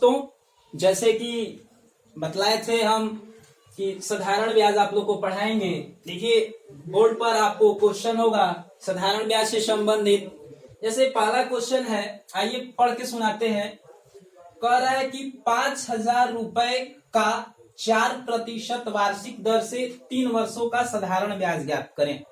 दोस्तों, जैसे कि बतलाए थे हम कि साधारण ब्याज आप लोग को पढ़ाएंगे। देखिए बोर्ड पर आपको क्वेश्चन होगा साधारण ब्याज से संबंधित। जैसे पहला क्वेश्चन है, आइए पढ़ के सुनाते हैं। कह रहा है कि 5,000 रुपए का 4% वार्षिक दर से 3 वर्षों का साधारण ब्याज ज्ञात करें।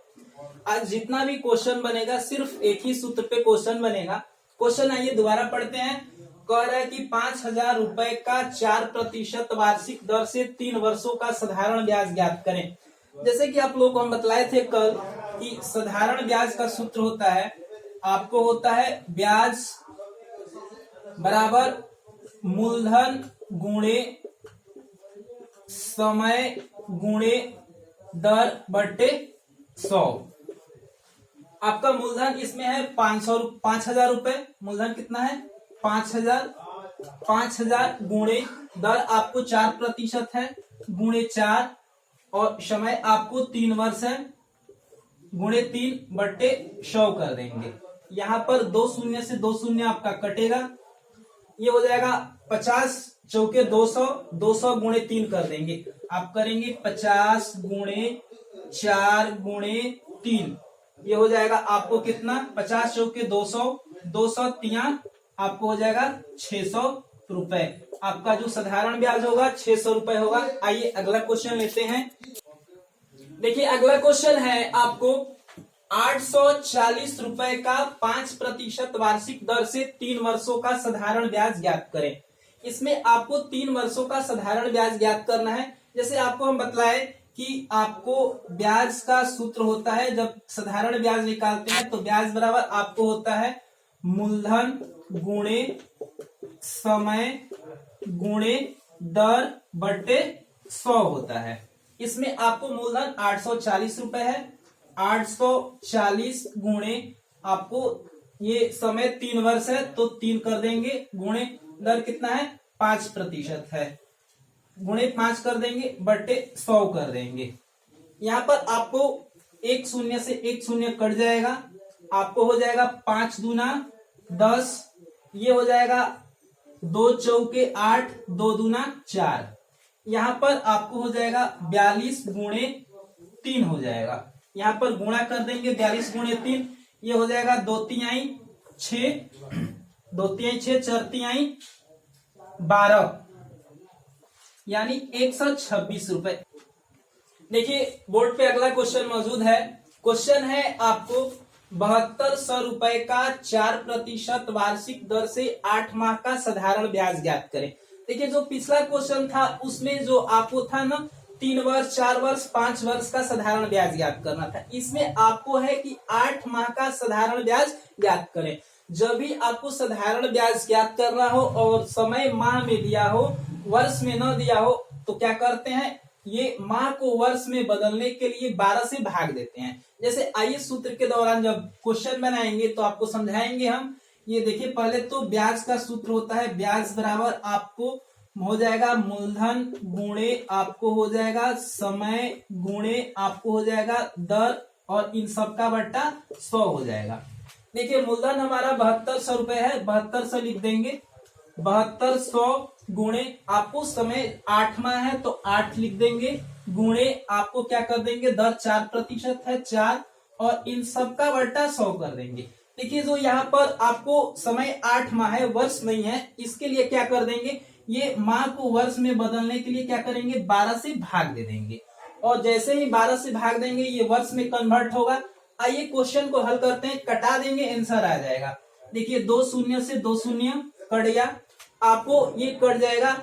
आज जितना भी क्वेश्चन बनेगा सिर्फ एक ही सूत्र पे क्वेश्चन बनेगा। क्वेश्चन आइए दोबारा पढ़ते हैं। कह रहा है कि 5,000 रुपए का 4% वार्षिक दर से 3 वर्षों का साधारण ब्याज ज्ञात करें। जैसे कि आप लोग को हम बतलाए थे कल कि साधारण ब्याज का सूत्र होता है, आपको होता है ब्याज बराबर मूलधन गुणे समय गुणे दर बटे 100। आपका मूलधन इसमें है 5,000 रुपए। मूलधन कितना है? 5,000 गुणे दर आपको 4% है गुणे 4 और समय आपको 3 वर्ष है गुणे 3 बटे 100 कर देंगे। यहाँ पर 2 शून्य से 2 शून्य आपका कटेगा, ये हो जाएगा 50 चौके 200, 200 गुणे 3 कर देंगे। आप करेंगे 50 गुणे 4 गुणे 3, ये हो जाएगा आपको कितना? 50 चौके 200, 200 तिया आपको हो जाएगा 600 रुपए। आपका जो साधारण ब्याज होगा 600 रुपए होगा। आइए अगला क्वेश्चन लेते हैं। देखिए अगला क्वेश्चन है आपको 840 रुपए का 5% वार्षिक दर से 3 वर्षों का साधारण ब्याज ज्ञात करें। इसमें आपको 3 वर्षों का साधारण ब्याज ज्ञात करना है। जैसे आपको हम बतलाए कि आपको ब्याज का सूत्र होता है, जब साधारण ब्याज निकालते हैं तो ब्याज बराबर आपको होता है मूलधन गुणे समय गुणे दर बटे 100 होता है। इसमें आपको मूलधन 840 रुपए है, 840 गुणे आपको ये समय 3 वर्ष है तो 3 कर देंगे, गुणे दर कितना है? 5% है, गुणे 5 कर देंगे बटे 100 कर देंगे। यहाँ पर आपको 1 शून्य से 1 शून्य कट जाएगा, आपको हो जाएगा 5 दूना 10, ये हो जाएगा 2 चौके 8, 2 दूना 4। यहाँ पर आपको हो जाएगा 42 गुणे 3 हो जाएगा। यहाँ पर गुणा कर देंगे 42 गुणे 3, ये हो जाएगा 2 तिहाई 6, 2 तिहाई 6, 4 तिहाई 12, यानी 126 रुपए। देखिए बोर्ड पे अगला क्वेश्चन मौजूद है। क्वेश्चन है आपको 7200 रुपए का 4% वार्षिक दर से 8 माह का साधारण ब्याज ज्ञात करें। देखिए जो पिछला क्वेश्चन था उसमें जो आपको था ना 3 वर्ष 4 वर्ष 5 वर्ष का साधारण ब्याज ज्ञात करना था, इसमें आपको है कि 8 माह का साधारण ब्याज ज्ञात करें। जब भी आपको साधारण ब्याज ज्ञात करना हो और समय माह में दिया हो, वर्ष में न दिया हो, तो क्या करते हैं, ये माह को वर्ष में बदलने के लिए 12 से भाग देते हैं। जैसे आइए सूत्र के दौरान जब क्वेश्चन बनाएंगे तो आपको समझाएंगे हम। ये देखिए पहले तो ब्याज का सूत्र होता है, ब्याज बराबर आपको हो जाएगा मूलधन गुणे आपको हो जाएगा समय गुणे आपको हो जाएगा दर और इन सब का बट्टा 100 हो जाएगा। देखिए मूलधन हमारा 7200 रुपए है, 7200 लिख देंगे, 7200 गुणे आपको समय 8 माह है तो 8 लिख देंगे, गुणे आपको क्या कर देंगे, दर 4% है 4 और इन सब का बट्टा 100 कर देंगे। देखिए जो यहाँ पर आपको समय 8 माह है, वर्ष नहीं है, इसके लिए क्या कर देंगे, ये माह को वर्ष में बदलने के लिए क्या करेंगे, 12 से भाग दे देंगे और जैसे ही 12 से भाग देंगे ये वर्ष में कन्वर्ट होगा। आइए क्वेश्चन को हल करते हैं, कटा देंगे आंसर आ जाएगा। देखिए 2 शून्य से 2 शून्य कट गया, आपको ये कट जाएगा,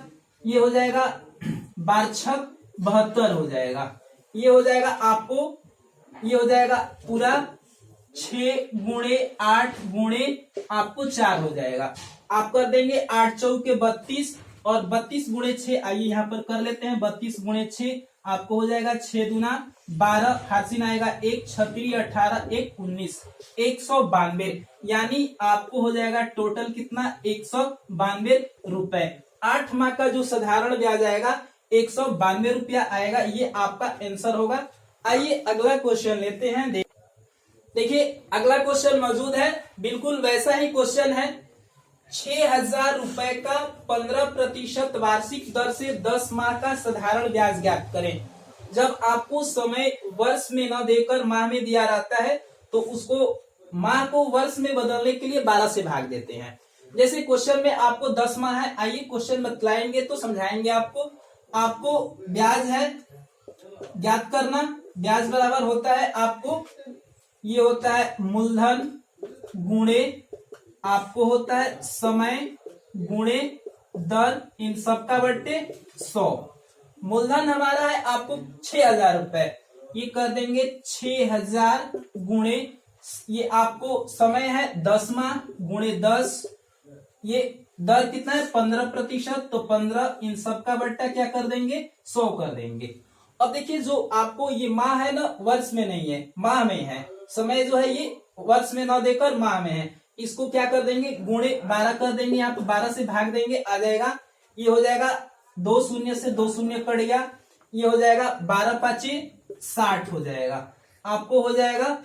ये हो जाएगा 12 72 हो जाएगा, ये हो जाएगा आपको, ये हो जाएगा पूरा 6 गुणे 8 गुणे आपको 4 हो जाएगा। आप कर देंगे 8 चौके 32 और 32 गुणे 6, आइए यहाँ पर कर लेते हैं 32 गुणे 6 आपको हो जाएगा 6 दूना 12, फारसी में आएगा 1 छत्री 18 1 19, 192, यानी आपको हो जाएगा टोटल कितना, 192 रुपए। 8 माह का जो साधारण ब्याज आएगा 192 रुपया आएगा, ये आपका आंसर होगा। आइए अगला क्वेश्चन लेते हैं। देखिए अगला क्वेश्चन मौजूद है, बिल्कुल वैसा ही क्वेश्चन है। 6,000 रुपए का 15% वार्षिक दर से 10 माह का साधारण ब्याज ज्ञात करें। जब आपको समय वर्ष में न देकर माह में दिया रहता है तो उसको माह को वर्ष में बदलने के लिए 12 से भाग देते हैं। जैसे क्वेश्चन में आपको 10 माह है, आइए क्वेश्चन बतलाएंगे तो समझाएंगे आपको ब्याज है ज्ञात करना। ब्याज बराबर होता है आपको, ये होता है मूलधन गुणे आपको होता है समय गुणे दर, इन सबका बट्टे 100। मूलधन हमारा है आपको 6,000 रुपए, ये कर देंगे 6,000 गुणे, ये आपको समय है 10 माह गुणे 10, ये दर कितना है 15%, तो 15, इन सबका बट्टा क्या कर देंगे 100 कर देंगे। अब देखिए जो आपको ये माह है ना वर्ष में नहीं है, माह में है, समय जो है ये वर्ष में ना देकर माह में है, इसको क्या कर देंगे गुणे 12 कर देंगे, यहाँ पे 12 से भाग देंगे, आ जाएगा, ये हो जाएगा 2 शून्य से 2 शून्य कट गया, ये हो जाएगा 12 पाँचे 60 हो जाएगा, आपको हो जाएगा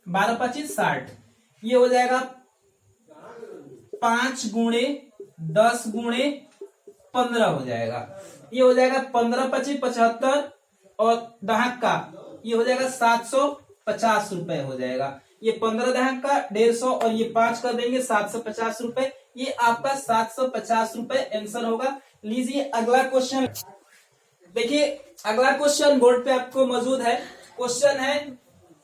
12 पाँचे 60, ये हो जाएगा 5 गुणे 10 गुणे 15 हो जाएगा, ये हो जाएगा 15 पचे 75 और दहक का ये हो जाएगा 750 रुपए हो जाएगा, ये 15 दहक का 150 और ये 5 कर देंगे 750 रुपए, ये आपका 750 रुपए आंसर होगा। लीजिए अगला क्वेश्चन, देखिए अगला क्वेश्चन बोर्ड पे आपको मौजूद है। क्वेश्चन है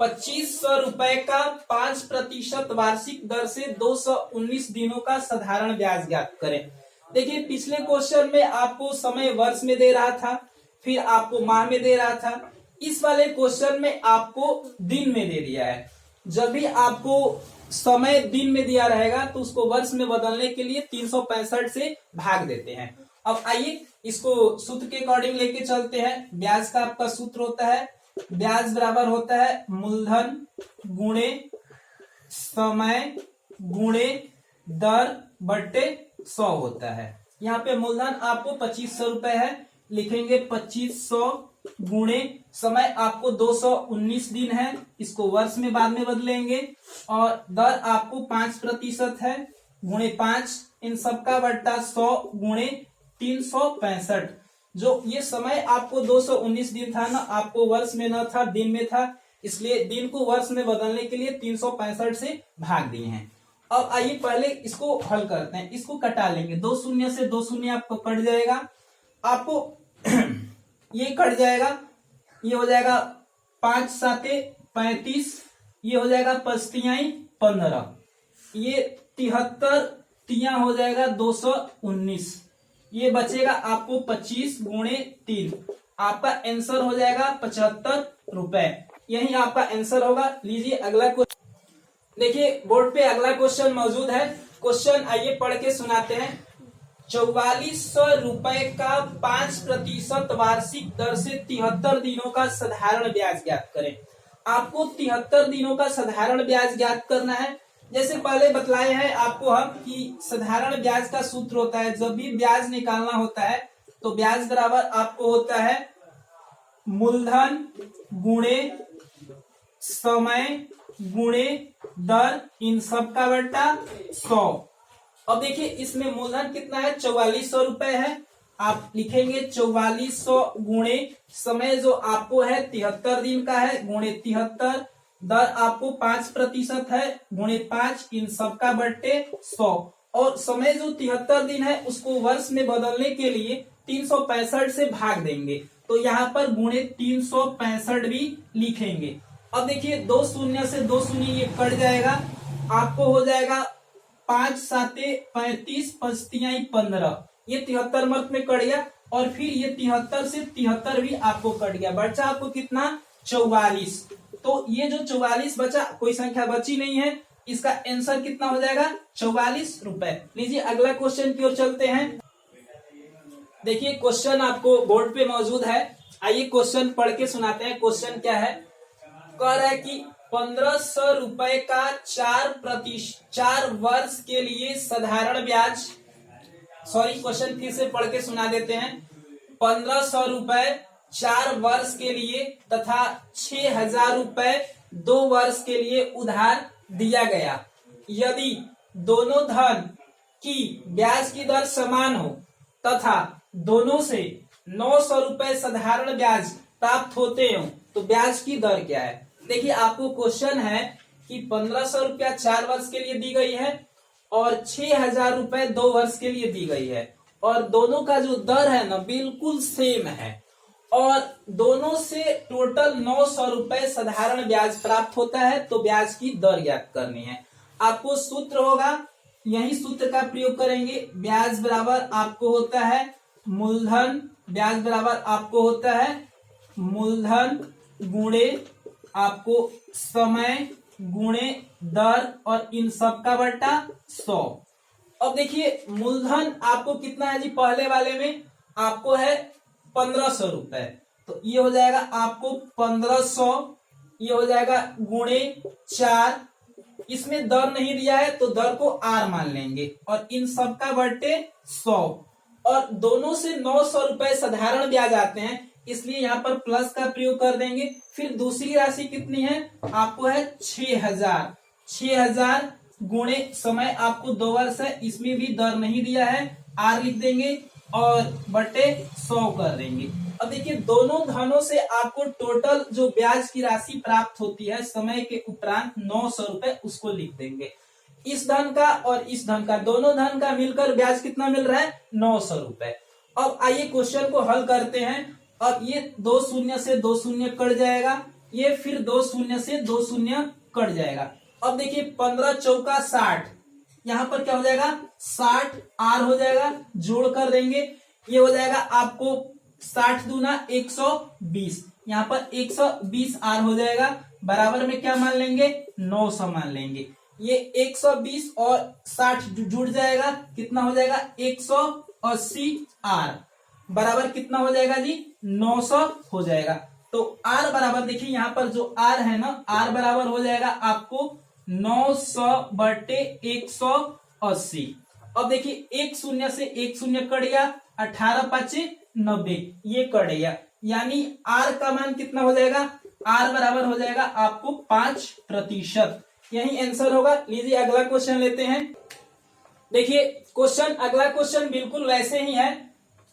2500 रुपए का 5% वार्षिक दर से 219 दिनों का साधारण ब्याज ज्ञात करें। देखिए पिछले क्वेश्चन में आपको समय वर्ष में दे रहा था, फिर आपको माह में दे रहा था, इस वाले क्वेश्चन में आपको दिन में दे दिया है। जब भी आपको समय दिन में दिया रहेगा तो उसको वर्ष में बदलने के लिए 365 से भाग देते हैं। अब आइए इसको सूत्र के अकॉर्डिंग लेके चलते हैं। ब्याज का आपका सूत्र होता है, ब्याज बराबर होता है मूलधन गुणे समय गुणे दर बट्टे 100 होता है। यहाँ पे मूलधन आपको 2500 रुपए है, लिखेंगे 2500 गुणे समय आपको 219 दिन है, इसको वर्ष में बाद में बदलेंगे, और दर आपको 5% है गुणे 5, इन सबका बट्टा 100 गुणे 365। जो ये समय आपको 219 दिन था ना, आपको वर्ष में न था दिन में था, इसलिए दिन को वर्ष में बदलने के लिए 365 से भाग दिए हैं। अब आइए पहले इसको हल करते हैं, इसको कटा लेंगे, 2 शून्य से 2 शून्य आपको कट जाएगा, आपको ये कट जाएगा, ये हो जाएगा 5 साते 35, ये हो जाएगा 5 तिहाई 15, ये 73 तिया हो जाएगा 219, ये बचेगा आपको 25 गुणे 3, आपका आंसर हो जाएगा 75 रुपए, यही आपका आंसर होगा। लीजिए अगला क्वेश्चन, देखिए बोर्ड पे अगला क्वेश्चन मौजूद है। क्वेश्चन आइए पढ़ के सुनाते हैं। 4400 रुपए का 5% वार्षिक दर से 73 दिनों का साधारण ब्याज ज्ञात करें। आपको 73 दिनों का साधारण ब्याज ज्ञात करना है। जैसे पहले बतलाए हैं आपको हम कि साधारण ब्याज का सूत्र होता है, जब भी ब्याज निकालना होता है तो ब्याज बराबर आपको होता है मूलधन गुणे समय गुणे दर, इन सब का बट्टा 100। अब देखिए इसमें मूलधन कितना है 4400 रुपए है, आप लिखेंगे 4400 गुणे समय जो आपको है 73 दिन का है गुणे 73, दर आपको 5% है गुणे 5, इन सबका बट्टे 100, और समय जो 73 दिन है उसको वर्ष में बदलने के लिए 365 से भाग देंगे, तो यहाँ पर गुणे 365 भी लिखेंगे। अब देखिए 2 शून्य से 2 शून्य ये कट जाएगा, आपको हो जाएगा 5 साते 35 5 तिहाई 15, ये 73 मत में कट गया, और फिर ये 73 से 73 भी आपको कट गया, बचा आपको कितना 44। तो ये जो 44 बचा, कोई संख्या बची नहीं है, इसका आंसर कितना हो जाएगा 44 रुपए। लीजिए अगला क्वेश्चन की ओर चलते हैं। देखिए क्वेश्चन आपको बोर्ड पे मौजूद है, आइए क्वेश्चन पढ़ के सुनाते हैं। क्वेश्चन क्या है, कह रहा है कि 1500 रुपए का 4 वर्ष के लिए साधारण ब्याज, क्वेश्चन फिर से पढ़ के सुना देते हैं। 1500 रुपए 4 वर्ष के लिए तथा 6000 रुपए 2 वर्ष के लिए उधार दिया गया। यदि दोनों धन कि ब्याज की दर समान हो तथा दोनों से 900 रुपए साधारण ब्याज प्राप्त होते हो तो ब्याज की दर क्या है। देखिए आपको क्वेश्चन है कि 1500 रुपया 4 वर्ष के लिए दी गई है और 6000 रुपए 2 वर्ष के लिए दी गई है और दोनों का जो दर है ना बिल्कुल सेम है और दोनों से टोटल 900 रुपए साधारण ब्याज प्राप्त होता है तो ब्याज की दर ज्ञात करनी है। आपको सूत्र होगा, यही सूत्र का प्रयोग करेंगे। ब्याज बराबर आपको होता है मूलधन, ब्याज बराबर आपको होता है मूलधन गुणे आपको समय गुणे दर और इन सब का बट्टा 100। अब देखिए मूलधन आपको कितना है जी, पहले वाले में आपको है 1500 रुपए, तो ये हो जाएगा आपको 1500, ये हो जाएगा गुणे 4, इसमें दर नहीं दिया है तो दर को आर मान लेंगे और इन सब का बट्टे 100 और दोनों से 900 रुपए साधारण ब्याज आते हैं इसलिए यहाँ पर प्लस का प्रयोग कर देंगे। फिर दूसरी राशि कितनी है, आपको है 6000, 6000 गुणे समय आपको 2 वर्ष है, इसमें भी दर नहीं दिया है, आर लिख देंगे और बटे 100 कर देंगे। अब देखिए दोनों धनों से आपको टोटल जो ब्याज की राशि प्राप्त होती है समय के उपरांत 900 रुपए उसको लिख देंगे। इस धन का और इस धन का, दोनों धन का मिलकर ब्याज कितना मिल रहा है 900 रुपए। अब आइए क्वेश्चन को हल करते हैं। अब ये 2 शून्य से 2 शून्य कट जाएगा, ये फिर 2 शून्य से 2 शून्य कट जाएगा। अब देखिए 15 चौका 60, यहाँ पर क्या हो जाएगा 60 आर हो जाएगा, जोड़ कर देंगे, ये हो जाएगा आपको 60 दूना 120, यहाँ पर 120 आर हो जाएगा, बराबर में क्या मान लेंगे 900 मान लेंगे। ये 120 और 60 जुड़ जाएगा, कितना हो जाएगा 180 आर, बराबर कितना हो जाएगा जी 900 हो जाएगा। तो आर बराबर देखिए यहाँ पर जो आर है ना, आर बराबर हो जाएगा आपको 900 बटे 180। अब देखिए 1 शून्य से 1 शून्य कट गया, 18 5 90, ये कट गया, यानी आर का मान कितना हो जाएगा, आर बराबर हो जाएगा आपको 5%। यही आंसर होगा। लीजिए अगला क्वेश्चन लेते हैं। देखिए क्वेश्चन, अगला क्वेश्चन बिल्कुल वैसे ही है,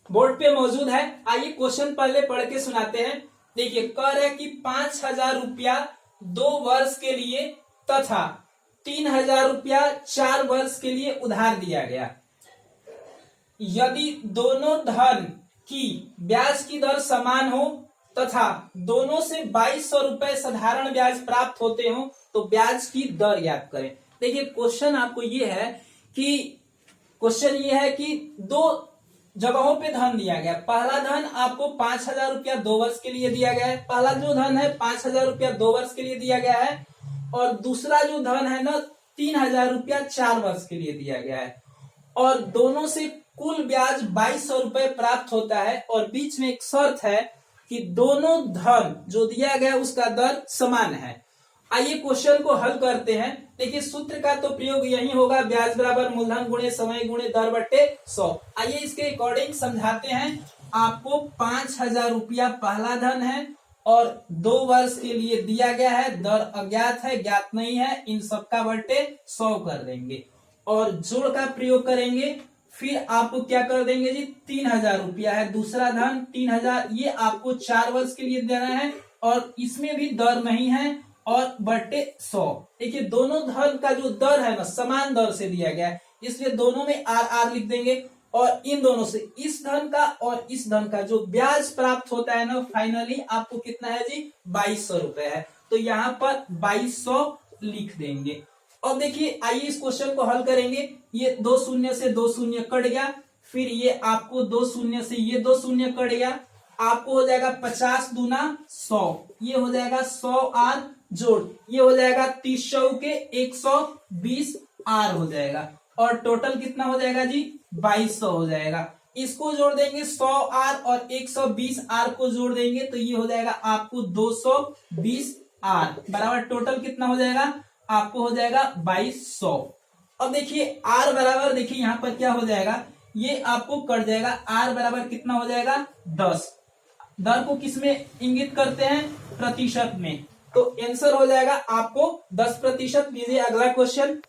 बोर्ड पे मौजूद है। आइए क्वेश्चन पहले पढ़ के सुनाते हैं। देखिए कह रहे हैं कि 5000 रुपया 2 वर्ष के लिए तथा 3000 रुपया 4 वर्ष के लिए उधार दिया गया। यदि दोनों धन की ब्याज की दर समान हो तथा दोनों से 2200 रुपए साधारण ब्याज प्राप्त होते हो तो ब्याज की दर ज्ञात करें। देखिए क्वेश्चन आपको ये है कि 2 जगहों पे धन दिया गया। पहला धन आपको 5000 रुपया 2 वर्ष के लिए दिया गया है, पहला जो धन है 5000 रुपया 2 वर्ष के लिए दिया गया है और दूसरा जो धन है ना 3000 रुपया 4 वर्ष के लिए दिया गया है और दोनों से कुल ब्याज 2200 रुपए प्राप्त होता है और बीच में एक शर्त है कि दोनों धन जो दिया गया उसका दर समान है। आइए क्वेश्चन को हल करते हैं। देखिए सूत्र का तो प्रयोग यही होगा, ब्याज बराबर मूलधन गुणे समय गुणे दर बट्टे 100। आइए इसके अकॉर्डिंग समझाते हैं। आपको 5000 रुपया पहला धन है और 2 वर्ष के लिए दिया गया है, दर अज्ञात है, ज्ञात नहीं है, इन सबका बट्टे 100 कर देंगे और जोड़ का प्रयोग करेंगे। फिर आपको क्या कर देंगे जी 3000 रुपया है दूसरा धन, 3000 ये आपको 4 वर्ष के लिए देना है और इसमें भी दर नहीं है और बट्टे 100। देखिए दोनों धन का जो दर है ना समान दर से दिया गया है इसलिए दोनों में आर आर लिख देंगे और इन दोनों से इस धन का और इस धन का जो ब्याज प्राप्त होता है ना फाइनली आपको कितना है जी 2200 रुपए है, तो यहाँ पर 2200 लिख देंगे। अब देखिए आइए इस क्वेश्चन को हल करेंगे। ये 2 शून्य से 2 शून्य कट गया, फिर ये आपको 2 शून्य से ये 2 शून्य कट गया, आपको हो जाएगा 50 दूना 100, ये हो जाएगा 100 आर जोड़, ये हो जाएगा 30 के 120 आर हो जाएगा और टोटल कितना हो जाएगा जी 2200 हो जाएगा। इसको जोड़ देंगे 100 आर और 120 आर को जोड़ देंगे तो ये हो जाएगा आपको 220 आर, बराबर टोटल कितना हो जाएगा आपको हो जाएगा 2200। अब देखिए आर बराबर, देखिए यहाँ पर क्या हो जाएगा, ये आपको कट जाएगा, आर बराबर कितना हो जाएगा 10। दर को किस में इंगित करते हैं, प्रतिशत में, तो आंसर हो जाएगा आपको 10%। लीजिए अगला क्वेश्चन।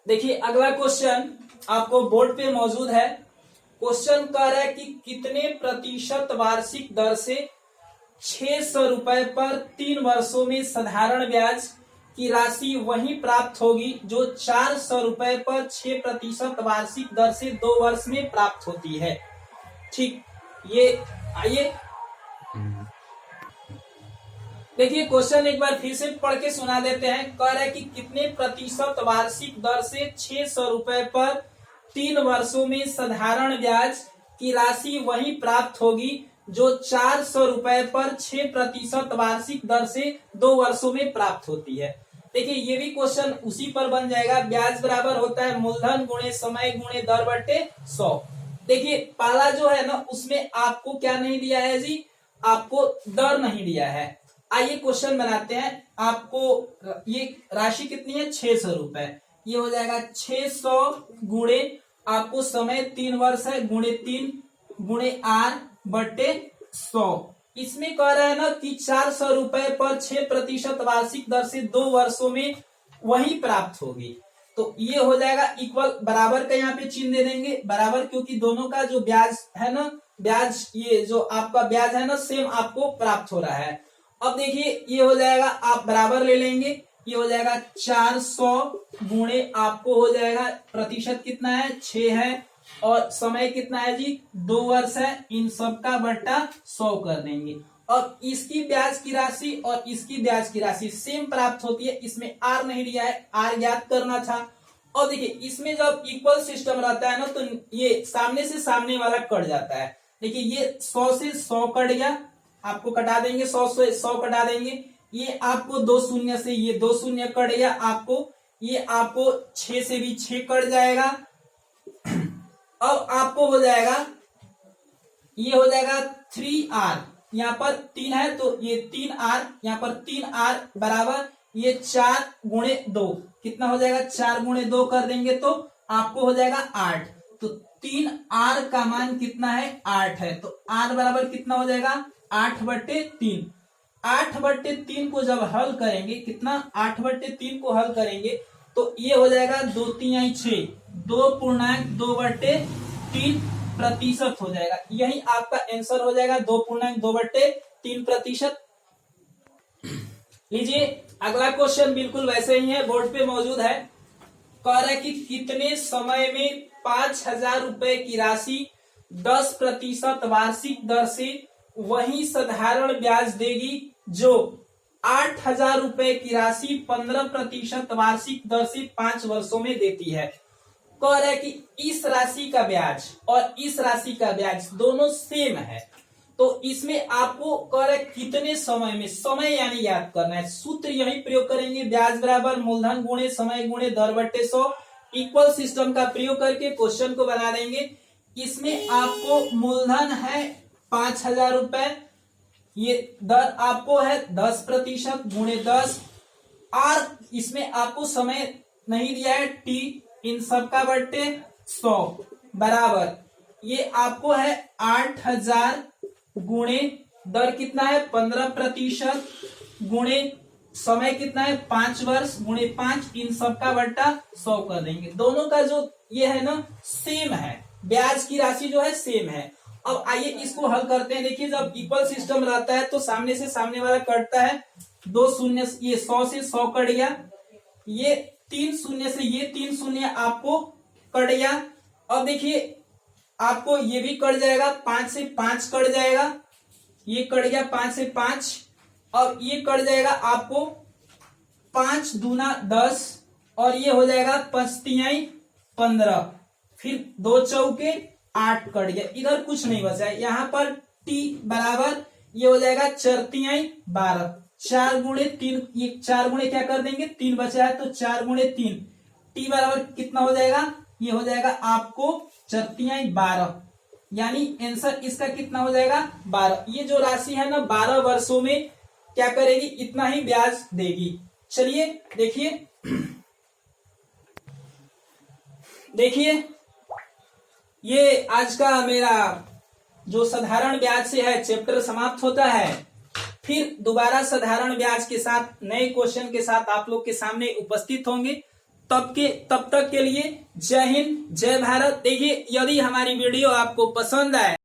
देखिए अगला क्वेश्चन आपको बोर्ड पे मौजूद है। क्वेश्चन कह रहा है कि कितने प्रतिशत वार्षिक दर से 600 रुपए पर 3 वर्षों में साधारण ब्याज की राशि वही प्राप्त होगी जो 400 रुपए पर 6% वार्षिक दर से 2 वर्ष में प्राप्त होती है। ठीक, ये आइए देखिए क्वेश्चन एक बार फिर से पढ़ के सुना देते हैं। कह रहा है कि कितने प्रतिशत वार्षिक दर से 600 रुपए पर 3 वर्षों में साधारण ब्याज की राशि वही प्राप्त होगी जो 400 रुपए पर 6% वार्षिक दर से 2 वर्षों में प्राप्त होती है। देखिए ये भी क्वेश्चन उसी पर बन जाएगा। ब्याज बराबर होता है मूलधन गुणे समय गुणे दर बटे 100। देखिए पहला जो है ना उसमें आपको क्या नहीं दिया है जी, आपको दर नहीं दिया है। आइए क्वेश्चन बनाते हैं। आपको ये राशि कितनी है 600 रुपए, ये हो जाएगा 600 गुणे आपको समय 3 वर्ष है गुणे 3 गुणे आर बटे 100। इसमें कह रहा है ना कि 400 रुपए पर 6% वार्षिक दर से 2 वर्षों में वही प्राप्त होगी। तो ये हो जाएगा इक्वल, बराबर का यहाँ पे चिन्ह दे देंगे बराबर, क्योंकि दोनों का जो ब्याज है ना, ब्याज ये जो आपका ब्याज है ना सेम आपको प्राप्त हो रहा है। अब देखिए ये हो जाएगा, आप बराबर ले लेंगे, ये हो जाएगा 400 गुणे आपको हो जाएगा प्रतिशत कितना है 6 है और समय कितना है जी 2 वर्ष है, इन सब का बट्टा 100 कर देंगे। और इसकी ब्याज की राशि और इसकी ब्याज की राशि सेम प्राप्त होती है। इसमें आर नहीं दिया है, आर ज्ञात करना था। और देखिए इसमें जब इक्वल सिस्टम रहता है ना तो ये सामने से सामने वाला कट जाता है। देखिए ये 100 से 100 कट गया, आपको कटा देंगे 100 से 100 कटा देंगे। ये आपको 2 शून्य से ये 2 शून्य कट गया, आपको ये आपको 6 से भी 6 कट जाएगा। अब आपको हो जाएगा, ये हो जाएगा 3R, यहाँ पर 3 है तो ये 3R, यहाँ पर 3R बराबर ये 4 गुणे 2 कितना हो जाएगा 4 गुणे 2 कर देंगे तो आपको हो जाएगा 8। तो 3R का मान कितना है 8 है, तो R बराबर कितना हो जाएगा 8/3। 8/3 को जब हल करेंगे, कितना 8/3 को हल करेंगे तो ये हो जाएगा 2 3 6, 2.2/3% हो जाएगा। यही आपका आंसर हो जाएगा 2.2/3%। लीजिए अगला क्वेश्चन बिल्कुल वैसे ही है, बोर्ड पे मौजूद है। कह रहा है कि कितने समय में 5000 रुपए की राशि 10% वार्षिक दर से वही साधारण ब्याज देगी जो 8000 रुपए की राशि 15% वार्षिक दर से 5 वर्षों में देती है। कह रहा है कि इस राशि का ब्याज और इस राशि का ब्याज दोनों सेम है, तो इसमें आपको कह रहा है कितने समय में, समय यानी याद करना है। सूत्र यही प्रयोग करेंगे, ब्याज बराबर मूलधन गुणे समय गुणे दर बटे 100। इक्वल सिस्टम का प्रयोग करके क्वेश्चन को बना देंगे। इसमें आपको मूलधन है 5000 रुपए, ये दर आपको है 10% गुणे 10, और इसमें आपको समय नहीं दिया है टी, इन सब का बट्टे 100 बराबर ये आपको है 8000 गुणे दर कितना है 15% गुणे समय कितना है 5 वर्ष गुणे 5, इन सब का बट्टा 100 कर देंगे। दोनों का जो ये है ना सेम है, ब्याज की राशि जो है सेम है। अब आइए इसको हल करते हैं। देखिए जब इक्वल सिस्टम रहता है तो सामने से सामने वाला कटता है, 2 शून्य, ये 100 से 100 कट गया, ये 3 शून्य से ये 3 शून्य आपको कट गया। अब देखिए आपको ये भी कट जाएगा, 5 से 5 कट जाएगा, ये कट गया 5 से 5, और ये कट जाएगा आपको 5 दूना 10, और ये हो जाएगा 5 तिहाई 15, फिर 2 चौके 8 कट गया, इधर कुछ नहीं बचा है। यहाँ पर टी बराबर ये हो जाएगा 4 तिहाई 12, 4 गुणे 3, ये 4 गुणे क्या कर देंगे 3 बचा है तो 4 गुणे 3, टी बराबर कितना हो जाएगा, ये हो जाएगा आपको 4 तिहाई 12, यानी आंसर इसका कितना हो जाएगा 12। ये जो राशि है ना 12 वर्षों में क्या करेगी, इतना ही ब्याज देगी। चलिए देखिए ये आज का मेरा जो साधारण ब्याज से है चैप्टर समाप्त होता है। फिर दोबारा साधारण ब्याज के साथ नए क्वेश्चन के साथ आप लोग के सामने उपस्थित होंगे। तब तक के लिए जय हिंद जय भारत। देखिए, यदि हमारी वीडियो आपको पसंद आए